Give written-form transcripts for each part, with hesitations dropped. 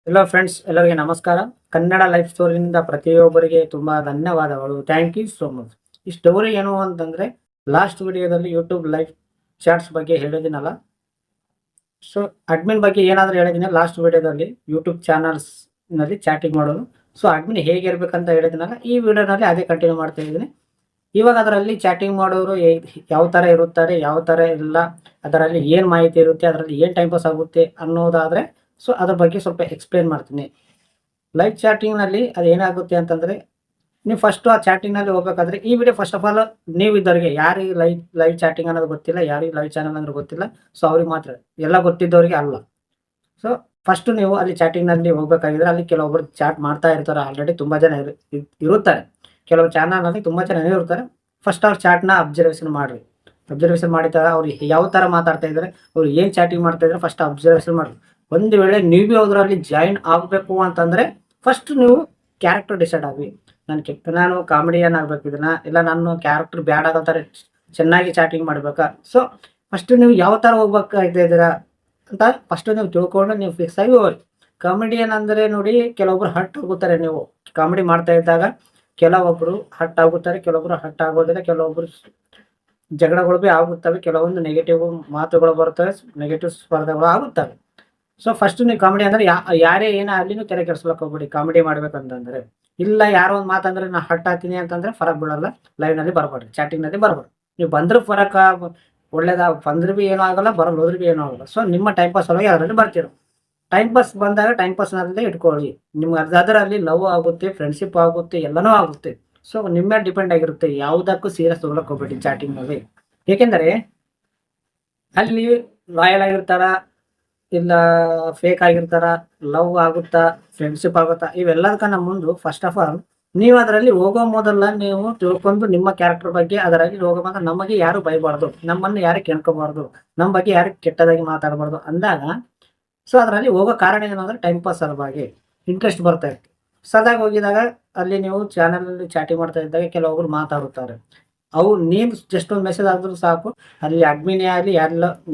Hello friends, ಎಲ್ಲರಿಗೆ ನಮಸ್ಕಾರ. Kannada life ಸ್ಟೋರಿಯಿಂದ ಪ್ರತಿಯೊಬ್ಬರಿಗೆ ತುಂಬ ಧನ್ಯವಾದಗಳು. Thank you so much. ಈ ಸ್ಟೋರಿ ಏನು ಅಂತಂದರೆ, ಲಾಸ್ಟ್ ವಿಡಿಯೋದಲ್ಲಿ ಯೂಟ್ಯೂಬ್ ಲೈವ್ ಚಾಟ್ಸ್ ಬಗ್ಗೆ ಹೇಳಿದ್ದೀನಲ್ಲ. ಸೊ ಅಡ್ಮಿನ್ ಬಗ್ಗೆ ಏನಾದರೂ ಹೇಳಿದ್ದೀನಿ ಲಾಸ್ಟ್ ವಿಡಿಯೋದಲ್ಲಿ, ಯೂಟ್ಯೂಬ್ ಚಾನಲ್ಸ್ನಲ್ಲಿ ಚಾಟಿಂಗ್ ಮಾಡೋದು. ಸೊ ಅಡ್ಮಿನ್ ಹೇಗಿರ್ಬೇಕಂತ ಹೇಳಿದ್ದೀನಲ್ಲ, ಈ ವಿಡಿಯೋನಲ್ಲಿ ಅದೇ ಕಂಟಿನ್ಯೂ ಮಾಡ್ತಾ ಇದ್ದೀನಿ. ಇವಾಗ ಅದರಲ್ಲಿ ಚಾಟಿಂಗ್ ಮಾಡೋರು ಯಾವ ಥರ ಇರುತ್ತಾರೆ, ಯಾವ ಥರ ಇಲ್ಲ, ಅದರಲ್ಲಿ ಏನು ಮಾಹಿತಿ ಇರುತ್ತೆ, ಅದರಲ್ಲಿ ಏನು ಟೈಮ್ ಪಾಸ್ ಆಗುತ್ತೆ ಅನ್ನೋದಾದರೆ, ಸೊ ಅದ್ರ ಬಗ್ಗೆ ಸ್ವಲ್ಪ ಎಕ್ಸ್ಪ್ಲೇನ್ ಮಾಡ್ತೀನಿ. ಲೈವ್ ಚಾಟಿಂಗ್ನಲ್ಲಿ ಅದು ಏನಾಗುತ್ತೆ ಅಂತಂದರೆ, ನೀವು ಫಸ್ಟು ಆ ಚಾಟಿಂಗ್ನಲ್ಲಿ ಹೋಗ್ಬೇಕಾದ್ರೆ ಈ ವಿಡಿಯೋ ಫಸ್ಟ್ ಆಫ್ ಆಲ್ ನೀವು ಇದ್ದವ್ರಿಗೆ ಯಾರಿಗೆ ಲೈವ್ ಚಾಟಿಂಗ್ ಅನ್ನೋದು ಗೊತ್ತಿಲ್ಲ, ಯಾರಿಗೆ ಲೈವ್ ಚಾನಲ್ ಅಂದ್ರೆ ಗೊತ್ತಿಲ್ಲ. ಸೊ ಅವ್ರಿಗೆ ಮಾತ್ರ, ಎಲ್ಲ ಗೊತ್ತಿದ್ದವರಿಗೆ ಅಲ್ಲ. ಸೊ ಫಸ್ಟು ನೀವು ಅಲ್ಲಿ ಚಾಟಿಂಗ್ನಲ್ಲಿ ಹೋಗ್ಬೇಕಾಗಿದ್ರೆ ಅಲ್ಲಿ ಕೆಲವೊಬ್ಬರು ಚಾಟ್ ಮಾಡ್ತಾ ಇರ್ತಾರೆ. ಆಲ್ರೆಡಿ ತುಂಬ ಜನ ಇರುತ್ತಾರೆ. ಕೆಲವು ಚಾನಲ್ನಲ್ಲಿ ತುಂಬ ಜನ ಇರ್ತಾರೆ. ಫಸ್ಟ್ ಅವ್ರ ಚಾಟ್ನ ಅಬ್ಸರ್ವೇಷನ್ ಮಾಡಿರಿ. ಅಬ್ಸರ್ವೇಷನ್ ಮಾಡಿದಾಗ ಅವ್ರು ಯಾವ ಥರ ಮಾತಾಡ್ತಾ ಇದ್ದಾರೆ, ಅವ್ರು ಏನು ಚಾಟಿಂಗ್ ಮಾಡ್ತಾ ಇದ್ದಾರೆ ಫಸ್ಟ್ ಅಬ್ಸರ್ವೇಷನ್ ಮಾಡಿ. ಒಂದು ವೇಳೆ ನೀವು ಅದರಲ್ಲಿ ಜಾಯಿನ್ ಆಗಬೇಕು ಅಂತಂದರೆ ಫಸ್ಟ್ ನೀವು ಕ್ಯಾರೆಕ್ಟರ್ ಡಿಸೈಡ್ ಆಗಿ, ನಾನು ಕಾಮಿಡಿಯನ್ ಆಗಬೇಕು ಇದನ್ನ, ಇಲ್ಲ ನಾನು ಕ್ಯಾರೆಕ್ಟರ್ ಬ್ಯಾಡ್ ಆಗೋ ಥರ ಚೆನ್ನಾಗಿ ಚಾಟಿಂಗ್ ಮಾಡಬೇಕಾ. ಸೊ ಫಸ್ಟ್ ನೀವು ಯಾವ ಥರ ಹೋಗ್ಬೇಕಾಗ್ತಾ ಅಂತ ಫಸ್ಟ್ ನೀವು ತಿಳ್ಕೊಂಡು ನೀವು ಫಿಕ್ಸ್ ಆಗಿ ಹೋಗಿ. ಕಾಮಿಡಿಯನ್ ಅಂದರೆ ನೋಡಿ, ಕೆಲವೊಬ್ರು ಹರ್ಟ್ ಆಗುತ್ತಾರೆ. ನೀವು ಕಾಮಿಡಿ ಮಾಡ್ತಾ ಇದ್ದಾಗ ಕೆಲವೊಬ್ಬರು ಹರ್ಟ್ ಆಗುತ್ತಾರೆ, ಕೆಲವೊಬ್ರು ಹರ್ಟ್ ಆಗೋದಿಲ್ಲ, ಕೆಲವೊಬ್ರು ಜಗಳಗಳು ಭೀ ಆಗುತ್ತವೆ, ಕೆಲವೊಂದು ನೆಗೆಟಿವ್ ಮಾತುಗಳು ಬರ್ತವೆ, ನೆಗೆಟಿವ್ ಸ್ಪರ್ಧೆಗಳು ಆಗುತ್ತವೆ. ಸೊ ಫಸ್ಟ್ ನೀವು ಕಾಮಿಡಿ ಅಂದರೆ ಯಾರೇ ಏನೇ ಆಗಲಿ ನೀವು ತಲೆ ಕೆಡಿಸ್ಲಕ್ಕೆ ಹೋಗ್ಬೇಡಿ. ಕಾಮಿಡಿ ಮಾಡ್ಬೇಕಂತಂದರೆ, ಇಲ್ಲ ಯಾರೋ ಒಂದು ಮಾತಂದ್ರೆ ನಾನು ಹರ್ಟ್ ಆಗ್ತೀನಿ ಅಂತಂದರೆ ಫರಕ್ ಬೀಳಲ್ಲ. ಲೈವ್ನಲ್ಲಿ ಬರಬೇಡ್ರಿ, ಚಾಟಿಂಗ್ನಲ್ಲಿ ಬರಬೇಡ್ರಿ. ನೀವು ಬಂದ್ರೆ ಫರಕ್ ಒಳ್ಳೇದಾಗ ಬಂದ್ರೆ ಭೀ ಏನೂ ಆಗಲ್ಲ, ಬರಲ್ಲ ಹೋದ್ರೆ ಭೀ ಏನೂ ಆಗಲ್ಲ. ಸೊ ನಿಮ್ಮ ಟೈಮ್ ಪಾಸ್ ಒಳಗೆ ಅದರಲ್ಲಿ ಬರ್ತೀರ. ಟೈಮ್ ಪಾಸ್ ಬಂದಾಗ ಟೈಮ್ ಪಾಸ್ನಲ್ಲೇ ಇಟ್ಕೊಳ್ಳಿ. ನಿಮ್ಗೆ ಅದರಲ್ಲಿ ಲವ್ ಆಗುತ್ತೆ, ಫ್ರೆಂಡ್ಶಿಪ್ ಆಗುತ್ತೆ, ಎಲ್ಲನೂ ಆಗುತ್ತೆ. ಸೊ ನಿಮ್ಮ ಮೇಲೆ ಡಿಪೆಂಡ್ ಆಗಿರುತ್ತೆ. ಯಾವುದಕ್ಕೂ ಸೀರಿಯಸ್ ತೊಗೊಳಕ್ಕೆ ಹೋಗ್ಬೇಡಿ ಚಾಟಿಂಗ್ನಲ್ಲಿ. ಏಕೆಂದರೆ ಅಲ್ಲಿ ಲಾಯಲ್ ಆಗಿರ್ತಾರ, ಇಲ್ಲ ಫೇಕ್ ಆಗಿರ್ತಾರ, ಲವ್ ಆಗುತ್ತಾ, ಫ್ರೆಂಡ್ಶಿಪ್ ಆಗುತ್ತಾ, ಇವೆಲ್ಲದಕ್ಕನ್ನ ಮುಂದೆ ಫಸ್ಟ್ ಆಫ್ ಆಲ್ ನೀವು ಅದರಲ್ಲಿ ಹೋಗೋ ಮೊದಲ ನೀವು ತಿಳ್ಕೊಂಡು ನಿಮ್ಮ ಕ್ಯಾರೆಕ್ಟರ್ ಬಗ್ಗೆ ಅದರಲ್ಲಿ ಹೋಗೋ ಮೊದಲು ನಮಗೆ ಯಾರು ಬೈಬಾರ್ದು, ನಮ್ಮನ್ನು ಯಾರು ಕೆಣ್ಕೋಬಾರ್ದು, ನಮ್ಮ ಬಗ್ಗೆ ಯಾರು ಕೆಟ್ಟದಾಗಿ ಮಾತಾಡಬಾರ್ದು ಅಂದಾಗ, ಸೊ ಅದರಲ್ಲಿ ಹೋಗೋ ಕಾರಣ ಏನಂದ್ರೆ ಟೈಮ್ ಪಾಸ್ ಸಲುವಾಗಿ ಇಂಟ್ರೆಸ್ಟ್ ಬರ್ತಾ ಇತ್ತು. ಸದಾಗಿ ಹೋಗಿದಾಗ ಅಲ್ಲಿ ನೀವು ಚಾನಲಲ್ಲಿ ಚಾಟಿಂಗ್ ಮಾಡ್ತಾ ಇದ್ದಾಗ ಕೆಲವೊಬ್ರು ಮಾತಾಡುತ್ತಾರೆ. ಅವು ನೀವು ಜಸ್ಟ್ ಒಂದು ಮೆಸೇಜ್ ಆದರೂ ಸಾಕು, ಅಲ್ಲಿ ಅಡ್ಮಿನೇ ಆಗಲಿ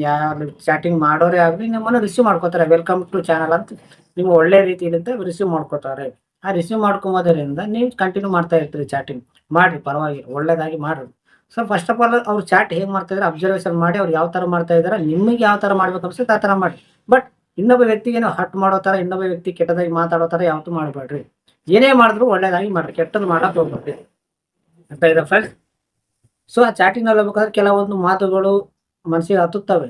ಯಾರು ಚಾಟಿಂಗ್ ಮಾಡೋರೇ ಆಗಲಿ ನಿಮ್ಮನ್ನು ರಿಸೀವ್ ಮಾಡ್ಕೋತಾರೆ. ವೆಲ್ಕಮ್ ಟು ಚಾನಲ್ ಅಂತ ನೀವು ಒಳ್ಳೆ ರೀತಿಯಿಂದ ರಿಸೀವ್ ಮಾಡ್ಕೋತಾರೆ. ಆ ರಿಸೀವ್ ಮಾಡ್ಕೊಂಬೋದರಿಂದ ನೀವು ಕಂಟಿನ್ಯೂ ಮಾಡ್ತಾ ಇರ್ತೀರಿ. ಚಾಟಿಂಗ್ ಮಾಡಿರಿ, ಪರವಾಗಿಲ್ಲ, ಒಳ್ಳೇದಾಗಿ ಮಾಡಿರಿ. ಸೊ ಫಸ್ಟ್ ಆಫ್ ಆಲ್ ಅವ್ರು ಚಾಟ್ ಹೇಗೆ ಮಾಡ್ತಾಯಿದ್ದಾರೆ ಅಬ್ಸರ್ವೇಷನ್ ಮಾಡಿ, ಅವ್ರು ಯಾವ ಥರ ಮಾಡ್ತಾ ಇದ್ದಾರೆ, ನಿಮಗೆ ಯಾವ ಥರ ಮಾಡ್ಬೇಕು ಅನ್ಸುತ್ತೆ ಆ ಥರ ಮಾಡಿ. ಬಟ್ ಇನ್ನೊಬ್ಬ ವ್ಯಕ್ತಿಗೆ ನೀವು ಹರ್ಟ್ ಮಾಡೋ ಥರ, ಇನ್ನೊಬ್ಬ ವ್ಯಕ್ತಿ ಕೆಟ್ಟದಾಗಿ ಮಾತಾಡೋ ಥರ ಯಾವತ್ತೂ ಮಾಡಬೇಡ್ರಿ. ಏನೇ ಮಾಡಿದ್ರು ಒಳ್ಳೇದಾಗಿ ಮಾಡಿರಿ, ಕೆಟ್ಟದ್ದು ಮಾಡೋಕೆ ಹೋಗ್ಬೇಡ್ರಿ. ಅಂತ ಇದೆ ಫ್ರೆಂಡ್ಸ್. ಸೊ ಆ ಚಾಟಿಂಗ್ನಲ್ಲಿ ಹೋಗ್ಬೇಕಾದ್ರೆ ಕೆಲವೊಂದು ಮಾತುಗಳು ಮನಸ್ಸಿಗೆ ಹತ್ತುತ್ತವೆ.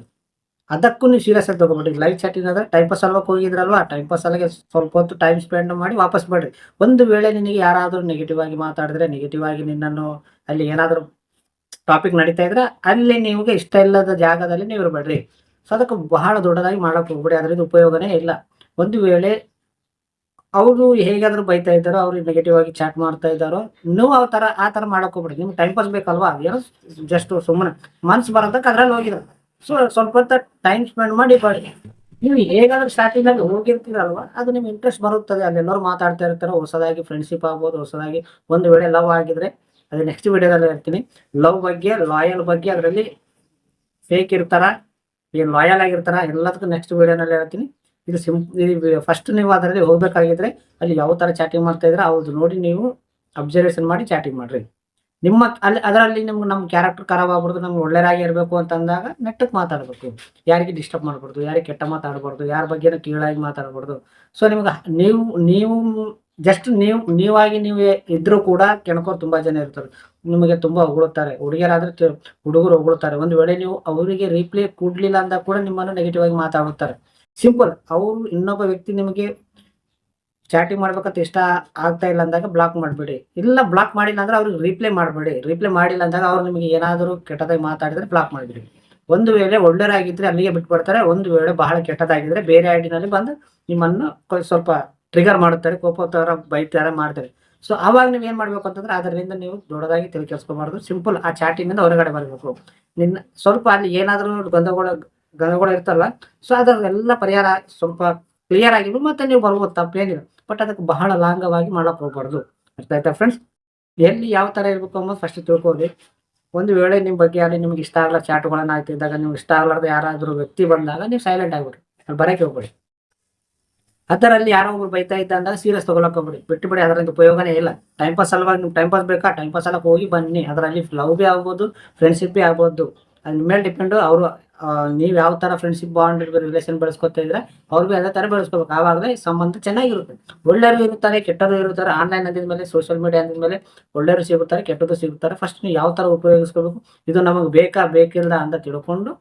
ಅದಕ್ಕೂ ನೀವು ಸೀರಿಯಸ್ ಆಗಿ ತೊಗೊಬೇಡಿ. ಲೈವ್ ಚಾಟಿಂಗ್ ಆದರೆ ಟೈಮ್ ಪಾಸ್ ಅಲ್ವಾ ಹೋಗಿದ್ರಲ್ವಾ, ಟೈಮ್ ಪಾಸ್ ಅಲ್ಲಿಗೆ ಸ್ವಲ್ಪ ಹೊತ್ತು ಟೈಮ್ ಸ್ಪೆಂಡ್ ಮಾಡಿ ವಾಪಸ್ ಬಿಡ್ರಿ. ಒಂದು ವೇಳೆ ನಿನಗೆ ಯಾರಾದರೂ ನೆಗೆಟಿವ್ ಆಗಿ ಮಾತಾಡಿದ್ರೆ, ನೆಗೆಟಿವ್ ಆಗಿ ನಿನ್ನನ್ನು ಅಲ್ಲಿ ಏನಾದರೂ ಟಾಪಿಕ್ ನಡೀತಾ ಇದ್ರೆ ಅಲ್ಲಿ ನಿಮಗೆ ಇಷ್ಟ ಇಲ್ಲದ ಜಾಗದಲ್ಲಿ ನೀವು ಇರಬೇಡ್ರಿ. ಸೊ ಅದಕ್ಕೆ ಬಹಳ ದೊಡ್ಡದಾಗಿ ಮಾಡೋಕೆ ಹೋಗ್ಬೇಡಿ, ಅದರಿಂದ ಉಪಯೋಗನೇ ಇಲ್ಲ. ಒಂದು ವೇಳೆ ಅವರು ಹೇಗಾದರೂ ಬೈತಾ ಇದ್ದಾರೋ, ಅವ್ರಿಗೆ ನೆಗೆಟಿವ್ ಆಗಿ ಚಾಟ್ ಮಾಡ್ತಾ ಇದ್ದಾರೋ, ನೀವು ಆ ಥರ ಮಾಡೋಕೆ ಹೋಗ್ಬೇಡಿ. ನಿಮ್ಗೆ ಟೈಮ್ ಪಾಸ್ ಬೇಕಲ್ವಾ, ಏನೋ ಜಸ್ಟ್ ಸುಮ್ಮನೆ ಮನ್ಸು ಬರೋದಕ್ಕೆ ಅದ್ರಲ್ಲಿ ಹೋಗಿದ್ರು. ಸೊ ಸ್ವಲ್ಪ ಹೊತ್ತು ಟೈಮ್ ಸ್ಪೆಂಡ್ ಮಾಡಿ ಬನ್ನಿ. ನೀವು ಹೇಗಾದ್ರೂ ಸ್ಟಾರ್ಟಿಂಗಲ್ಲಿ ಹೋಗಿರ್ತೀರಲ್ವ, ಅದು ನಿಮ್ಗೆ ಇಂಟ್ರೆಸ್ಟ್ ಬರುತ್ತದೆ. ಅಲ್ಲೆಲ್ಲರೂ ಮಾತಾಡ್ತಾ ಇರ್ತಾರೆ, ಹೊಸದಾಗಿ ಫ್ರೆಂಡ್ಶಿಪ್ ಆಗ್ಬೋದು, ಹೊಸದಾಗಿ ಒಂದು ವೇಳೆ ಲವ್ ಆಗಿದ್ರೆ, ಅದು ನೆಕ್ಸ್ಟ್ ವಿಡಿಯೋದಲ್ಲಿ ಹೇಳ್ತೀನಿ. ಲವ್ ಬಗ್ಗೆ, ಲಾಯಲ್ ಬಗ್ಗೆ, ಅದರಲ್ಲಿ ಫೇಕ್ ಇರ್ತಾರ, ಏನು ಲಾಯಲ್ ಆಗಿರ್ತಾರ, ಎಲ್ಲದಕ್ಕೂ ನೆಕ್ಸ್ಟ್ ವಿಡಿಯೋನಲ್ಲಿ ಹೇಳ್ತೀನಿ. ಇದು ಫಸ್ಟ್ ನೀವು ಅದರಲ್ಲಿ ಹೋಗಬೇಕಾಗಿದ್ರೆ ಅಲ್ಲಿ ಯಾವ ಥರ ಚಾಟಿಂಗ್ ಮಾಡ್ತಾ ಇದ್ರೆ ಅವ್ರದ್ದು ನೋಡಿ ನೀವು ಅಬ್ಸರ್ವೇಷನ್ ಮಾಡಿ ಚಾಟಿಂಗ್ ಮಾಡಿರಿ. ಅದರಲ್ಲಿ ನಮ್ಮ ಕ್ಯಾರೆಕ್ಟರ್ ಖರಾಬ್ ಆಗ್ಬಾರ್ದು, ನಮ್ಗೆ ಒಳ್ಳೆಯದಾಗಿ ಇರಬೇಕು ಅಂತಂದಾಗ ನೆಟ್ಟಕ್ಕೆ ಮಾತಾಡಬೇಕು. ಯಾರಿಗೆ ಡಿಸ್ಟರ್ಬ್ ಮಾಡಬಾರ್ದು, ಯಾರಿಗೆ ಕೆಟ್ಟ ಮಾತಾಡಬಾರ್ದು, ಯಾರ ಬಗ್ಗೆನೂ ಕೀಳಾಗಿ ಮಾತಾಡಬಾರ್ದು. ಸೊ ನಿಮ್ಗೆ ನೀವು ಜಸ್ಟ್ ನೀವಾಗಿ ನೀವೇ ಇದ್ರೂ ಕೂಡ ಕೆಣಕೋರು ತುಂಬ ಜನ ಇರ್ತಾರೆ. ನಿಮಗೆ ತುಂಬ ಹೊಗಳುತ್ತಾರೆ. ಹುಡುಗಿಯರಾದರೆ ಹುಡುಗರು ಹೊಗಳುತ್ತಾರೆ. ಒಂದು ವೇಳೆ ನೀವು ಅವರಿಗೆ ರೀಪ್ಲೇ ಕೊಡಲಿಲ್ಲ ಅಂದಾಗ ಕೂಡ ನಿಮ್ಮನ್ನು ನೆಗೆಟಿವ್ ಆಗಿ ಮಾತಾಡುತ್ತಾರೆ. ಸಿಂಪಲ್. ಅವರು ಇನ್ನೊಬ್ಬ ವ್ಯಕ್ತಿ ನಿಮಗೆ ಚಾಟಿಂಗ್ ಮಾಡ್ಬೇಕಂತ ಇಷ್ಟ ಆಗ್ತಾ ಇಲ್ಲ ಅಂದಾಗ ಬ್ಲಾಕ್ ಮಾಡಬೇಡಿ. ಇಲ್ಲ ಬ್ಲಾಕ್ ಮಾಡಿಲ್ಲ ಅಂದ್ರೆ ಅವ್ರಿಗೆ ರಿಪ್ಲೈ ಮಾಡಬೇಡಿ. ರಿಪ್ಲೈ ಮಾಡಿಲ್ಲ ಅಂದಾಗ ಅವ್ರು ನಿಮಗೆ ಏನಾದರೂ ಕೆಟ್ಟದಾಗಿ ಮಾತಾಡಿದರೆ ಬ್ಲಾಕ್ ಮಾಡಿಬಿಡಿ. ಒಂದು ವೇಳೆ ಒಳ್ಳೆಯರಾಗಿದ್ದರೆ ಅಲ್ಲಿಗೆ ಬಿಟ್ಬಿಡ್ತಾರೆ. ಒಂದು ವೇಳೆ ಬಹಳ ಕೆಟ್ಟದಾಗಿದ್ದರೆ ಬೇರೆ ಐಡಿನಲ್ಲಿ ಬಂದು ನಿಮ್ಮನ್ನು ಸ್ವಲ್ಪ ಟ್ರಿಗರ್ ಮಾಡುತ್ತಾರೆ, ಕೋಪ ಥರ ಬೈತಾರೆ, ಮಾಡ್ತಾರೆ. ಸೊ ಆವಾಗ ನೀವು ಏನು ಮಾಡಬೇಕು ಅಂತಂದ್ರೆ ಅದರಿಂದ ನೀವು ದೊಡ್ಡದಾಗಿ ತಲೆ ಕೆಡಿಸ್ಕೋಬಾರ್ದು. ಸಿಂಪಲ್ ಆ ಚಾಟಿಂಗಿಂದ ಹೊರಗಡೆ ಬರಬೇಕು. ಸ್ವಲ್ಪ ಅಲ್ಲಿ ಏನಾದರೂ ಗಂಧಗಳು ಇರ್ತಲ್ಲ, ಸೊ ಅದರೆಲ್ಲ ಪರಿಹಾರ ಸ್ವಲ್ಪ ಕ್ಲಿಯರ್ ಆಗಿದ್ದು ಮತ್ತೆ ನೀವು ಬರ್ಬೋದು, ತಪ್ಪೇನಿಲ್ಲ. ಬಟ್ ಅದಕ್ಕೆ ಬಹಳ ಲಾಂಗವಾಗಿ ಮಾಡೋಕೆ ಹೋಗ್ಬಾರ್ದು. ಅರ್ಥ ಆಯ್ತಾ ಫ್ರೆಂಡ್ಸ್? ಎಲ್ಲಿ ಯಾವ ಥರ ಇರಬೇಕು ಅನ್ನೋದು ಫಸ್ಟ್ ತಿಳ್ಕೊಳ್ಳಿ. ಒಂದು ವೇಳೆ ನಿಮ್ಮ ಬಗ್ಗೆ ಅಲ್ಲಿ ನಿಮ್ಗೆ ಇಷ್ಟ ಆಗಲ್ಲ ಚಾಟ್ಗಳನ್ನು ಆಗ್ತಿದ್ದಾಗ, ನಿಮ್ಗೆ ಇಷ್ಟ ಆಗಲಾರ್ದ ಯಾರಾದರೂ ವ್ಯಕ್ತಿ ಬಂದಾಗ ನೀವು ಸೈಲೆಂಟ್ ಆಗಿಬಿಡ್ರಿ, ಅಲ್ಲಿ ಬರೋಕ್ಕೆ ಹೋಗ್ಬೇಡಿ. ಅದರಲ್ಲಿ ಯಾರೋ ಒಬ್ರು ಬೈತಾ ಇದ್ದ ಅಂದಾಗ ಸೀರಿಯಸ್ ತಗೊಳಕ್ ಹೋಗ್ಬಿಡಿ, ಬಿಟ್ಟು ಬಿಡಿ, ಅದರಿಂದ ಉಪಯೋಗನೇ ಇಲ್ಲ. ಟೈಮ್ ಪಾಸ್ ಸಲುವಾಗಿ ನಿಮ್ಗೆ ಟೈಮ್ ಪಾಸ್ ಬೇಕಾ, ಟೈಮ್ ಪಾಸ್ ಸಲಕ್ಕೆ ಹೋಗಿ ಬನ್ನಿ. ಅದರಲ್ಲಿ ಲವ್ ಬಿ ಆಗ್ಬೋದು, ಫ್ರೆಂಡ್ಶಿಪ್ ಬಿ ಆಗ್ಬೋದು, ಅದ್ರ ಮೇಲೆ ಡಿಪೆಂಡು. ಅವರು ನೀವು ಯಾವ ಥರ ಫ್ರೆಂಡ್ಶಿಪ್ ಬಾಂಡ್ ರಿಲೇಷನ್ ಬೆಳೆಸ್ಕೊತಾ ಇದ್ರೆ ಅವ್ರು ಬಿ ಅದೇ ಥರ ಬೆಳೆಸ್ಕೋಬೇಕು. ಆವಾಗಲೇ ಸಂಬಂಧ ಚೆನ್ನಾಗಿರುತ್ತೆ. ಒಳ್ಳೆಯವರು ಇರುತ್ತಾರೆ, ಕೆಟ್ಟವರು ಇರುತ್ತಾರೆ. ಆನ್ಲೈನ್ ಅಂದಿದ್ಮೇಲೆ, ಸೋಷಿಯಲ್ ಮೀಡಿಯಾ ಅಂದಿದ್ಮೇಲೆ ಒಳ್ಳೆಯವರು ಸಿಗುತ್ತಾರೆ, ಕೆಟ್ಟದ್ದು ಸಿಗುತ್ತಾರೆ. ಫಸ್ಟ್ ನೀವು ಯಾವ ಥರ ಉಪಯೋಗಿಸ್ಕೋಬೇಕು, ಇದು ನಮಗೆ ಬೇಕಾ ಬೇಕಿಲ್ಲ ಅಂತ ತಿಳ್ಕೊಂಡು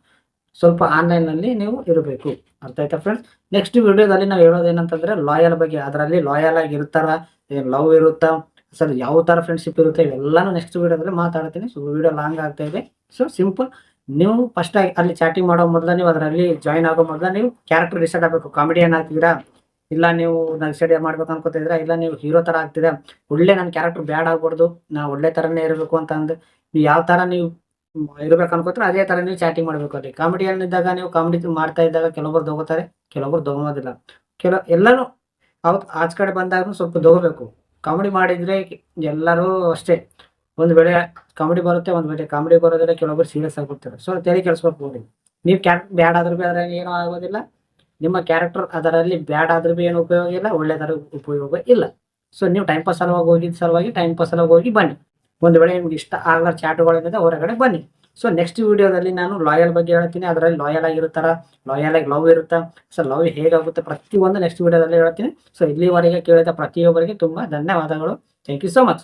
ಸ್ವಲ್ಪ ಆನ್ಲೈನಲ್ಲಿ ನೀವು ಇರಬೇಕು. ಅರ್ಥ ಆಯ್ತಾ ಫ್ರೆಂಡ್ಸ್? ನೆಕ್ಸ್ಟ್ ವಿಡಿಯೋದಲ್ಲಿ ನಾವು ಹೇಳೋದೇನಂತಂದ್ರೆ ಲಾಯಲ್ ಬಗ್ಗೆ. ಅದರಲ್ಲಿ ಲಾಯಲ್ ಆಗಿ ಇರ್ತಾರ, ಲವ್ ಇರುತ್ತಾ, ಸರ್ ಯಾವ ಥರ ಫ್ರೆಂಡ್ಶಿಪ್ ಇರುತ್ತೆ, ಇವೆಲ್ಲನೂ ನೆಕ್ಸ್ಟ್ ವಿಡಿಯೋದಲ್ಲಿ ಮಾತಾಡ್ತೀನಿ. ಸೊ ವಿಡಿಯೋ ಲಾಂಗ್ ಆಗ್ತಾ ಇದೆ. ಸೊ ಸಿಂಪಲ್, ನೀವು ಫಸ್ಟ್ ಆಗಿ ಅಲ್ಲಿ ಚಾಟಿಂಗ್ ಮಾಡೋ ಮೊದಲು, ನೀವು ಅದರಲ್ಲಿ ಜಾಯ್ನ್ ಆಗೋ ಮೊದಲು ನೀವು ಕ್ಯಾರೆಕ್ಟರ್ ಡಿಸೈಡ್ ಆಗಬೇಕು. ಕಾಮಿಡಿಯನ್ ಆಗ್ತಿದ್ದೀರಾ, ಇಲ್ಲ ನೀವು ನಕ್ಸಡಿ ಮಾಡ್ಬೇಕು ಅನ್ಕೋತಿದ್ದೀರಾ, ಇಲ್ಲ ನೀವು ಹೀರೋ ಥರ ಆಗ್ತಿದ್ದೀರಾ, ಒಳ್ಳೆ ನನ್ನ ಕ್ಯಾರೆಕ್ಟರ್ ಬ್ಯಾಡ್ ಆಗ್ಬಾರ್ದು, ನಾ ಒಳ್ಳೆ ಥರನೇ ಇರಬೇಕು ಅಂತ ಅಂದು ನೀವು ಯಾವ ಥರ ನೀವು ಇರ್ಬೇಕು ಅನ್ಕೋತಾರೆ ಅದೇ ಥರ ನೀವು ಚಾಟಿಂಗ್ ಮಾಡಬೇಕು. ಅಲ್ಲಿ ಕಾಮಿಡಿಯನ್ ಇದ್ದಾಗ ನೀವು ಕಾಮಿಡಿ ಮಾಡ್ತಾ ಇದ್ದಾಗ ಕೆಲವೊಬ್ರು ದೊಗೋತಾರೆ, ಕೆಲವೊಬ್ರು ದೊಗೋದಿಲ್ಲ. ಎಲ್ಲರೂ ಅವತ್ತು ಆಚೆ ಕಡೆ ಬಂದಾಗ ಸ್ವಲ್ಪ ದೊಗೋಬೇಕು. ಕಾಮಿಡಿ ಮಾಡಿದರೆ ಎಲ್ಲರೂ ಅಷ್ಟೇ. ಒಂದು ವೇಳೆ ಕಾಮಿಡಿ ಬರುತ್ತೆ, ಒಂದು ವೇಳೆ ಕಾಮಿಡಿ ಬರೋದಿಲ್ಲ, ಕೆಲವೊಬ್ರು ಸೀರಿಯಸ್ ಆಗಿಬಿಡ್ತಾರೆ. ಸೊ ತಲೆ ಕೆಡಿಸ್ಬೇಕು ನೋಡಿ. ನೀವು ಕ್ಯಾರೆಕ್ಟರ್ ಬ್ಯಾಡ್ ಆದ್ರೂ ಭೀ ಅದರಲ್ಲಿ ಏನೂ ಆಗೋದಿಲ್ಲ, ನಿಮ್ಮ ಕ್ಯಾರೆಕ್ಟರ್ ಅದರಲ್ಲಿ ಬ್ಯಾಡ್ ಆದ್ರೂ ಭೀ ಏನು ಉಪಯೋಗ ಇಲ್ಲ, ಒಳ್ಳೆದಾದ್ರೂ ಉಪಯೋಗ ಇಲ್ಲ. ಸೊ ನೀವು ಟೈಮ್ ಪಾಸ್ ಸಲುವಾಗಿ ಹೋಗಿದ್ದ ಸಲುವಾಗಿ ಟೈಮ್ ಪಾಸ್ ಸಲುವಾಗಿ ಹೋಗಿ ಬನ್ನಿ. ಒಂದು ವೇಳೆ ನಿಮ್ಗೆ ಇಷ್ಟ ಆಗಲ್ಲ ಚಾಟುಗಳಿಂದ ಹೊರಗಡೆ ಬನ್ನಿ. ಸೊ ನೆಕ್ಸ್ಟ್ ವಿಡಿಯೋದಲ್ಲಿ ನಾನು ಲಾಯಲ್ ಬಗ್ಗೆ ಹೇಳ್ತೀನಿ. ಅದರಲ್ಲಿ ಲಾಯಲ್ ಆಗಿರ್ತಾರ, ಲಾಯಲ್ ಆಗಿ ಲವ್ ಇರುತ್ತಾ, ಸೊ ಲವ್ ಹೇಗಾಗುತ್ತೆ ಪ್ರತಿಯೊಂದು ನೆಕ್ಸ್ಟ್ ವಿಡಿಯೋದಲ್ಲಿ ಹೇಳ್ತೀನಿ. ಸೊ ಇಲ್ಲಿವರೆಗೆ ಕೇಳಿದ ಪ್ರತಿಯೊಬ್ಬರಿಗೆ ತುಂಬ ಧನ್ಯವಾದಗಳು. Thank you so much.